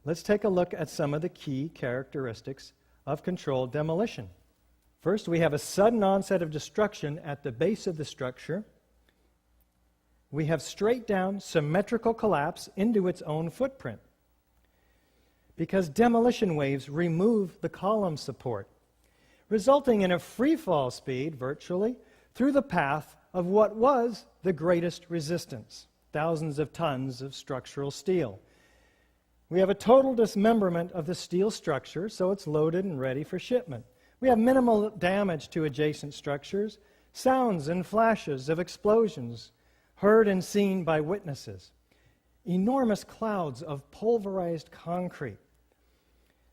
Let's take a look at some of the key characteristics of controlled demolition. First, we have a sudden onset of destruction at the base of the structure. We have straight down symmetrical collapse into its own footprint, because demolition waves remove the column support, resulting in a free fall speed, virtually, through the path of what was the greatest resistance, thousands of tons of structural steel. We have a total dismemberment of the steel structure, so it's loaded and ready for shipment. We have minimal damage to adjacent structures, sounds and flashes of explosions heard and seen by witnesses, enormous clouds of pulverized concrete,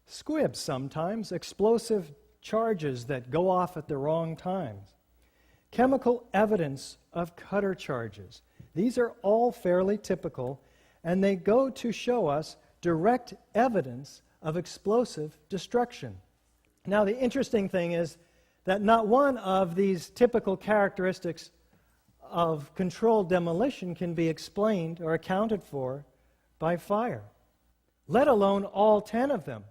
squibs sometimes, explosive charges that go off at the wrong times, chemical evidence of cutter charges. These are all fairly typical, and they go to show us direct evidence of explosive destruction. Now, the interesting thing is that not one of these typical characteristics of controlled demolition can be explained or accounted for by fire, let alone all 10 of them.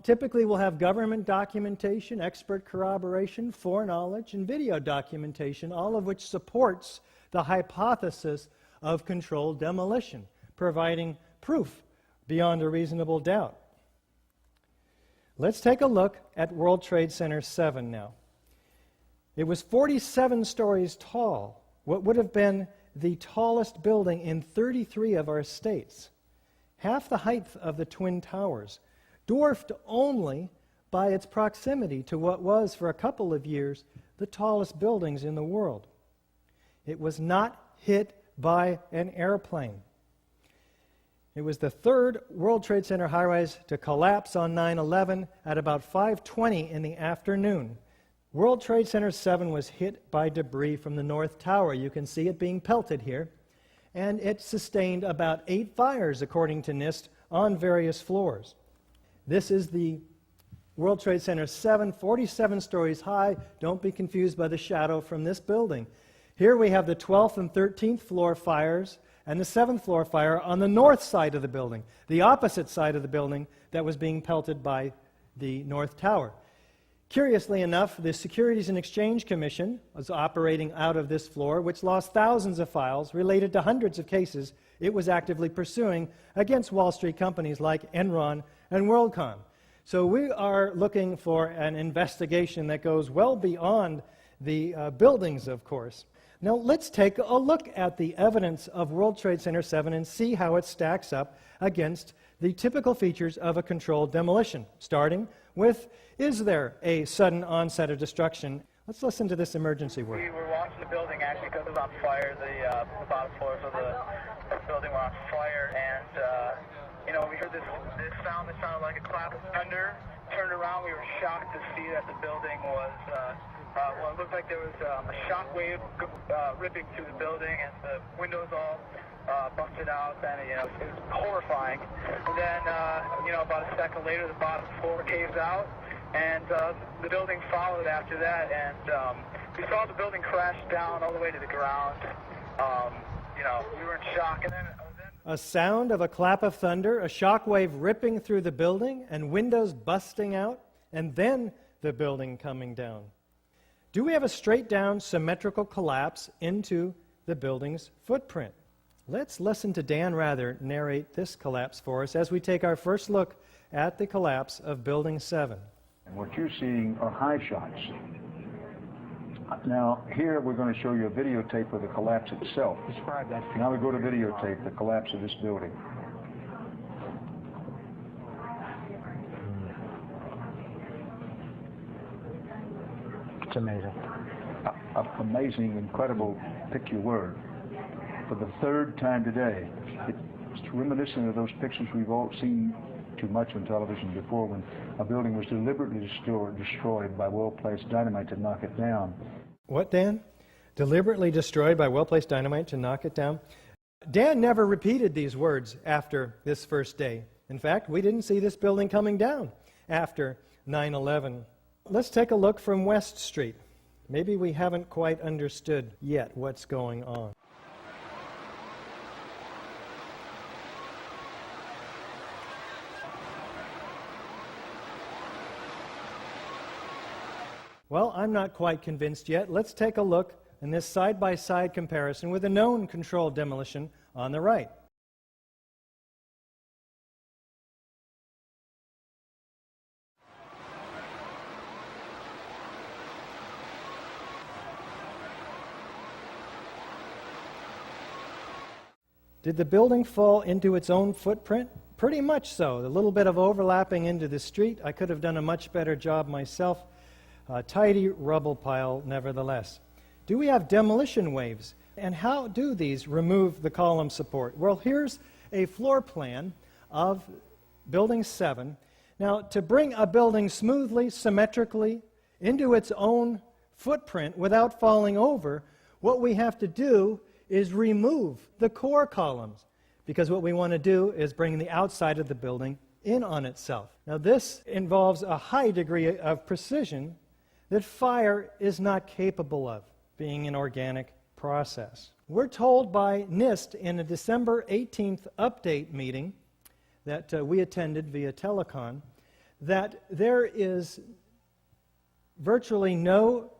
Typically, we'll have government documentation, expert corroboration, foreknowledge, and video documentation, all of which supports the hypothesis of controlled demolition, providing proof beyond a reasonable doubt. Let's take a look at World Trade Center 7 now. It was 47 stories tall, what would have been the tallest building in 33 of our states, half the height of the Twin Towers, dwarfed only by its proximity to what was, for a couple of years, the tallest buildings in the world. It was not hit by an airplane. It was the third World Trade Center high-rise to collapse on 9/11 at about 5:20 in the afternoon. World Trade Center 7 was hit by debris from the North Tower. You can see it being pelted here. And it sustained about 8 fires, according to NIST, on various floors. This is the World Trade Center 7, 47 stories high. Don't be confused by the shadow from this building. Here we have the 12th and 13th floor fires and the 7th floor fire on the north side of the building, the opposite side of the building that was being pelted by the North Tower. Curiously enough, the Securities and Exchange Commission was operating out of this floor, which lost thousands of files related to hundreds of cases it was actively pursuing against Wall Street companies like Enron and WorldCom. So we are looking for an investigation that goes well beyond the buildings, of course. Now let's take a look at the evidence of World Trade Center 7 and see how it stacks up against the typical features of a controlled demolition, starting with, is there a sudden onset of destruction? Let's listen to this emergency word. We were watching the building actually because it was on fire. The bottom floors of the building were on fire, and we heard this sound that sounded like a clap of thunder. Turned around, we were shocked to see that the building was, it looked like there was a shock wave ripping through the building, and the windows all busted out, and it was horrifying. And then, about a second later, the bottom floor caves out, and the building followed after that, and we saw the building crash down all the way to the ground. We were in shock, and then a sound of a clap of thunder, a shock wave ripping through the building, and windows busting out, and then the building coming down. Do we have a straight-down symmetrical collapse into the building's footprint? Let's listen to Dan Rather narrate this collapse for us as we take our first look at the collapse of Building 7. And what you're seeing are high shots. Now, here we're going to show you a videotape of the collapse itself. Describe that. Now we go to videotape, the collapse of this building. It's amazing. Amazing, incredible, pick your word. For the third time today, it's reminiscent of those pictures we've all seen too much on television before, when a building was deliberately destroyed by well-placed dynamite to knock it down. What, Dan? Deliberately destroyed by well-placed dynamite to knock it down? Dan never repeated these words after this first day. In fact, we didn't see this building coming down after 9/11. Let's take a look from West Street. Maybe we haven't quite understood yet what's going on. Well, I'm not quite convinced yet. Let's take a look in this side-by-side comparison with a known controlled demolition on the right. Did the building fall into its own footprint? Pretty much so. A little bit of overlapping into the street. I could have done a much better job myself. A tidy rubble pile, nevertheless. Do we have demolition waves? And how do these remove the column support? Well, here's a floor plan of Building 7. Now, to bring a building smoothly, symmetrically, into its own footprint without falling over, what we have to do is remove the core columns, because what we want to do is bring the outside of the building in on itself. Now, this involves a high degree of precision that fire is not capable of, being an organic process. We're told by NIST in a December 18th update meeting that we attended via telecon that there is virtually no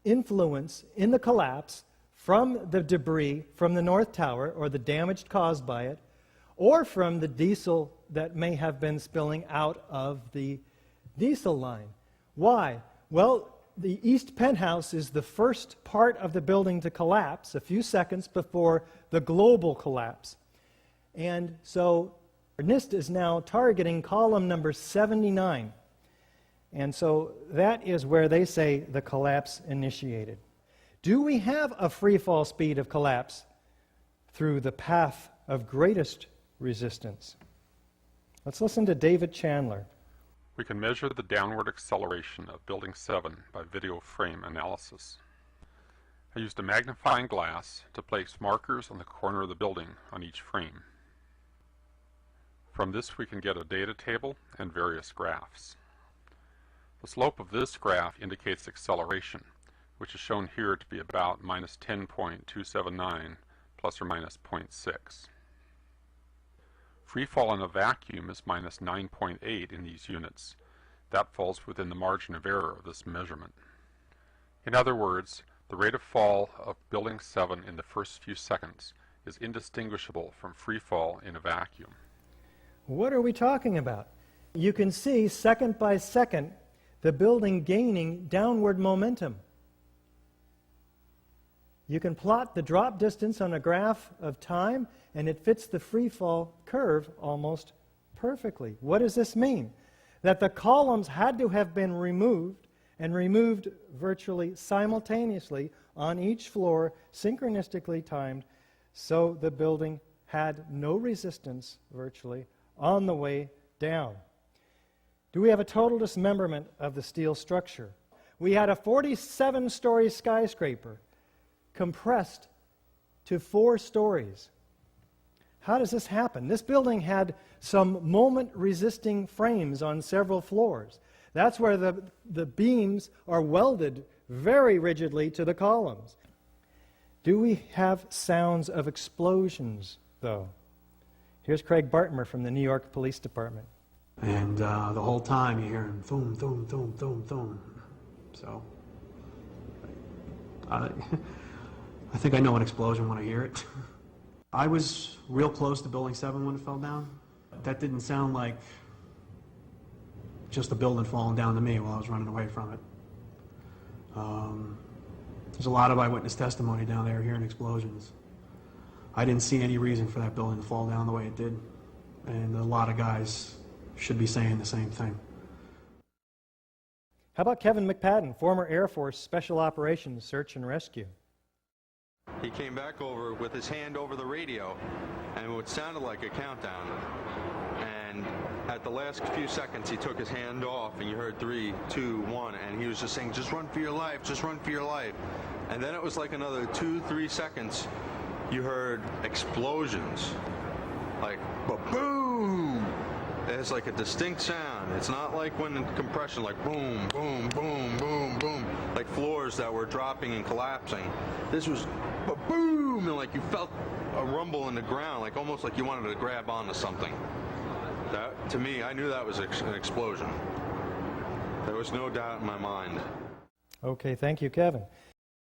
influence in the collapse from the debris from the North Tower or the damage caused by it, or from the diesel that may have been spilling out of the diesel line. Why? Well, the east penthouse is the first part of the building to collapse a few seconds before the global collapse. And so NIST is now targeting column number 79. And so that is where they say the collapse initiated. Do we have a free fall speed of collapse through the path of greatest resistance? Let's listen to David Chandler. We can measure the downward acceleration of Building 7 by video frame analysis. I used a magnifying glass to place markers on the corner of the building on each frame. From this we can get a data table and various graphs. The slope of this graph indicates acceleration, which is shown here to be about minus 10.279 plus or minus 0.6. Free fall in a vacuum is minus 9.8 in these units. That falls within the margin of error of this measurement. In other words, the rate of fall of Building 7 in the first few seconds is indistinguishable from free fall in a vacuum. What are we talking about? You can see second by second the building gaining downward momentum. You can plot the drop distance on a graph of time, and it fits the free fall curve almost perfectly. What does this mean? That the columns had to have been removed, and removed virtually simultaneously on each floor, synchronistically timed, so the building had no resistance virtually on the way down. Do we have a total dismemberment of the steel structure? We had a 47-story skyscraper compressed to 4 stories. How does this happen? This building had some moment-resisting frames on several floors. That's where the beams are welded very rigidly to the columns. Do we have sounds of explosions, though? Here's Craig Bartmer from the New York Police Department. And the whole time you hear boom, boom, boom, boom, boom. So, I think I know an explosion when I hear it. I was real close to Building 7 when it fell down. That didn't sound like just the building falling down to me while I was running away from it. There's a lot of eyewitness testimony down there hearing explosions. I didn't see any reason for that building to fall down the way it did. And a lot of guys should be saying the same thing. How about Kevin McPadden, former Air Force Special Operations Search and Rescue? He came back over with his hand over the radio, and what sounded like a countdown. And at the last few seconds, he took his hand off, and you heard 3, 2, 1, and he was just saying, "Just run for your life, just run for your life." And then it was like another 2, 3 seconds, you heard explosions, like ba-boom. It's like a distinct sound. It's not like when in compression, like boom, boom, boom, boom, boom, like floors that were dropping and collapsing. This was ba-boom, and like you felt a rumble in the ground, like almost like you wanted to grab onto something. That, to me, I knew that was an explosion. There was no doubt in my mind. Okay, thank you, Kevin.